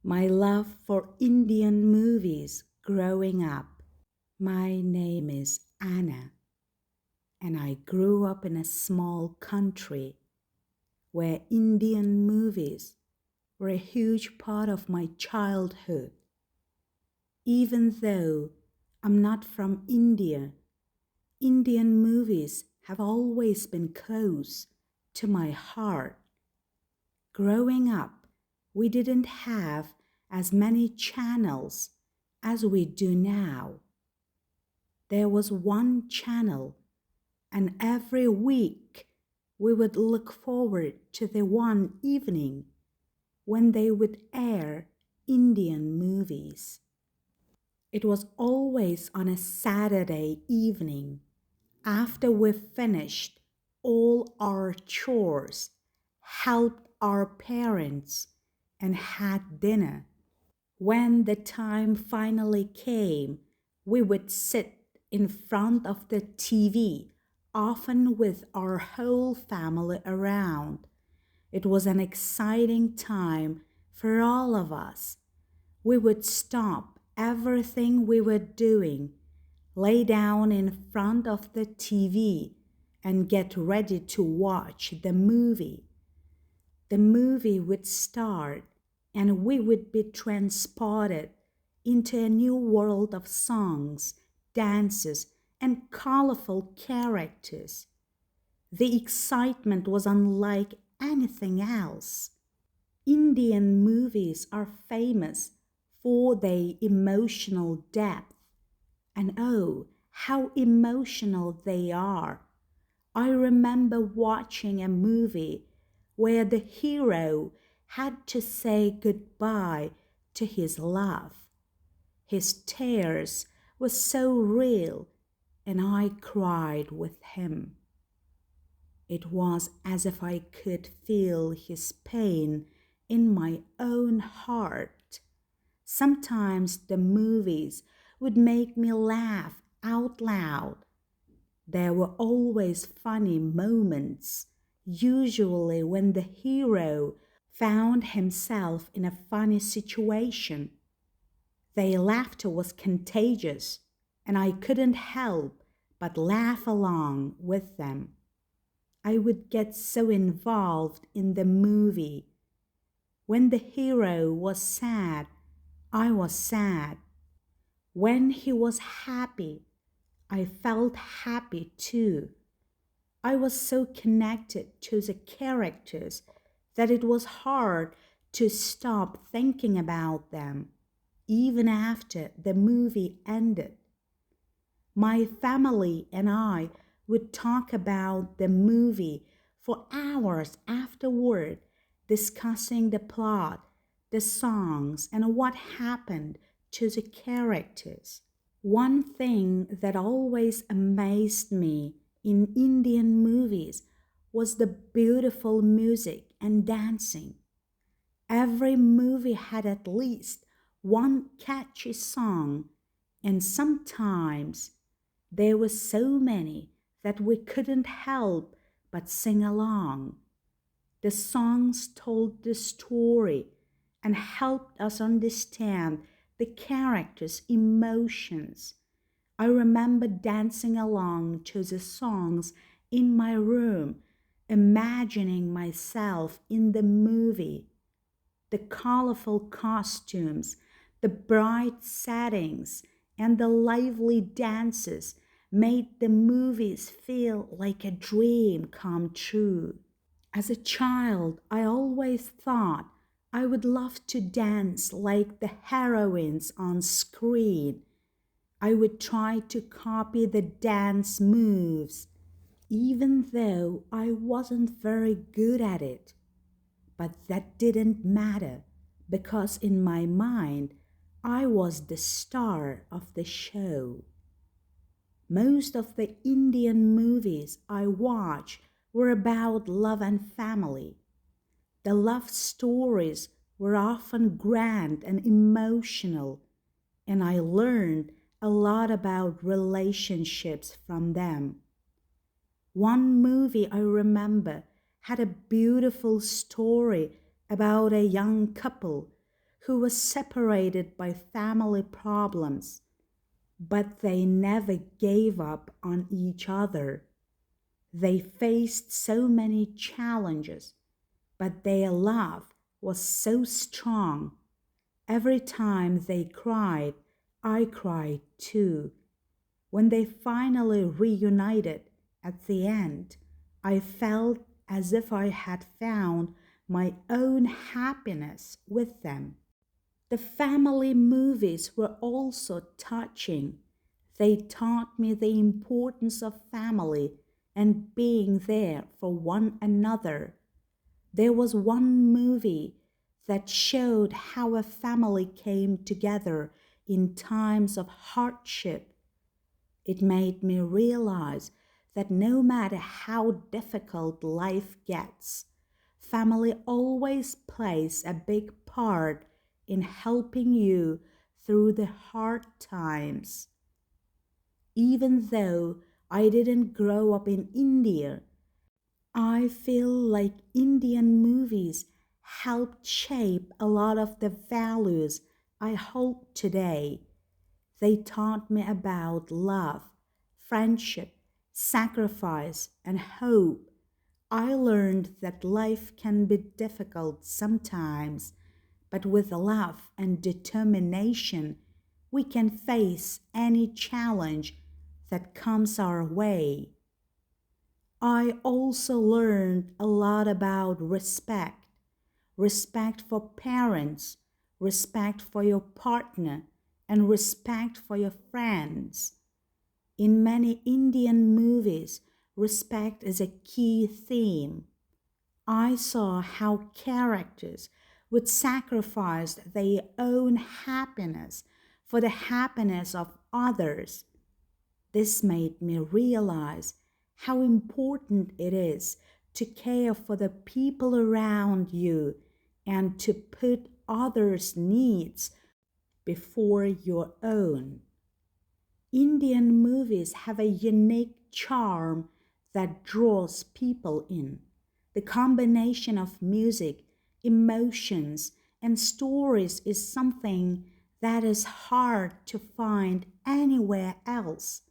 My love for Indian movies growing up. My name is Anna, and I grew up in a small country where Indian movies were a huge part of my childhood. Even though I'm not from India, Indian movies have always been close to my heart. Growing up, we didn't have as many channels as we do now. There was one channel, and every week we would look forward to the one evening when they would air Indian movies. It was always on a Saturday evening after we finished all our chores, helped our parents, and had dinner. When the time finally came, we would sit in front of the TV, often with our whole family around. It was an exciting time for all of us. We would stop everything we were doing, lay down in front of the TV, and get ready to watch the movie. The movie would start, and we would be transported into a new world of songs, dances, and colorful characters. The excitement was unlike anything else. Indian movies are famous for their emotional depth, and oh, how emotional they are. I remember watching a movie where the hero had to say goodbye to his love. His tears were so real, and I cried with him. It was as if I could feel his pain in my own heart. Sometimes the movies would make me laugh out loud. There were always funny moments, usually when the hero found himself in a funny situation. Their laughter was contagious, and I couldn't help but laugh along with them. I would get so involved in the movie. When the hero was sad, I was sad. When he was happy, I felt happy too. I was so connected to the characters that it was hard to stop thinking about them, even after the movie ended. My family and I would talk about the movie for hours afterward, discussing the plot, the songs, and what happened to the characters. One thing that always amazed me in Indian movies was the beautiful music and dancing. Every movie had at least one catchy song, and sometimes there were so many that we couldn't help but sing along. The songs told the story and helped us understand the characters' emotions. I remember dancing along to the songs in my room, imagining myself in the movie. The colorful costumes, the bright settings, and the lively dances made the movies feel like a dream come true. As a child, I always thought I would love to dance like the heroines on screen. I would try to copy the dance moves, even though I wasn't very good at it. But that didn't matter because in my mind, I was the star of the show. Most of the Indian movies I watched were about love and family. The love stories were often grand and emotional, and I learned a lot about relationships from them. One movie I remember had a beautiful story about a young couple who were separated by family problems, but they never gave up on each other. They faced so many challenges, but their love was so strong. Every time they cried, I cried too. When they finally reunited at the end, I felt as if I had found my own happiness with them. The family movies were also touching. They taught me the importance of family and being there for one another. There was one movie that showed how a family came together in times of hardship. It made me realize that no matter how difficult life gets, family always plays a big part in helping you through the hard times. Even though I didn't grow up in India, I feel like Indian movies helped shape a lot of the values I hold today. They taught me about love, friendship, sacrifice, and hope. I learned that life can be difficult sometimes, but with love and determination, we can face any challenge that comes our way. I also learned a lot about respect for parents, respect for your partner, and respect for your friends. In many Indian movies, respect is a key theme. I saw how characters would sacrifice their own happiness for the happiness of others. This made me realize how important it is to care for the people around you and to put others' needs before your own. Indian movies have a unique charm that draws people in. The combination of music, emotions, and stories is something that is hard to find anywhere else.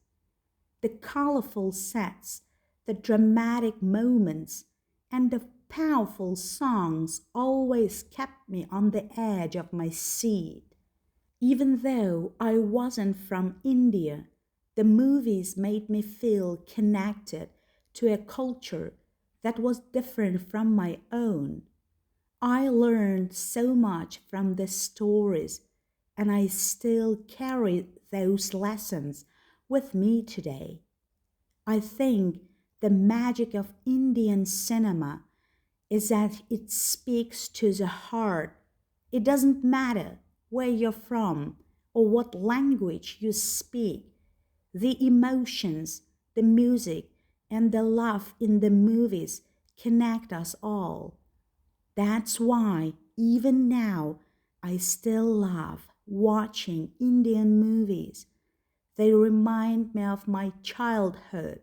The colorful sets, the dramatic moments, and the powerful songs always kept me on the edge of my seat. Even though I wasn't from India, the movies made me feel connected to a culture that was different from my own. I learned so much from the stories, and I still carry those lessons with me today. I think the magic of Indian cinema is that it speaks to the heart. It doesn't matter where you're from or what language you speak. The emotions, the music, and the love in the movies connect us all. That's why, even now, I still love watching Indian movies. They remind me of my childhood,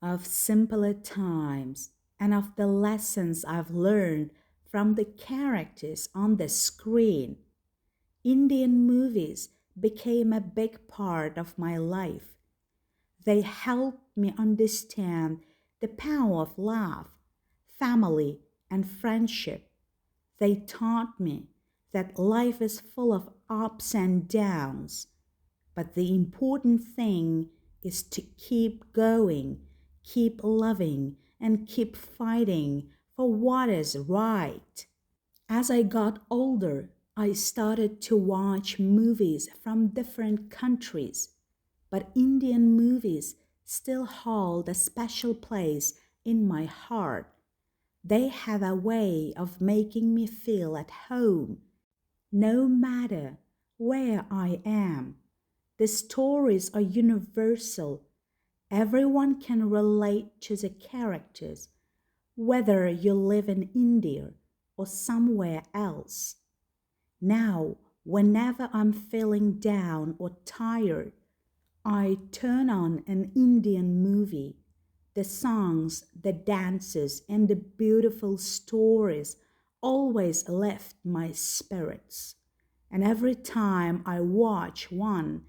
of simpler times, and of the lessons I've learned from the characters on the screen. Indian movies became a big part of my life. They helped me understand the power of love, family, and friendship. They taught me that life is full of ups and downs, but the important thing is to keep going, keep loving, and keep fighting for what is right. As I got older, I started to watch movies from different countries, but Indian movies still hold a special place in my heart. They have a way of making me feel at home, no matter where I am. The stories are universal. Everyone can relate to the characters, whether you live in India or somewhere else. Now, whenever I'm feeling down or tired, I turn on an Indian movie. The songs, the dances, and the beautiful stories always lift my spirits. And every time I watch one,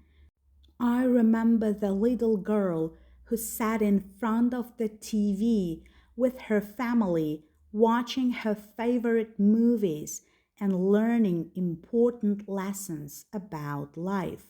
I remember the little girl who sat in front of the TV with her family, watching her favorite movies and learning important lessons about life.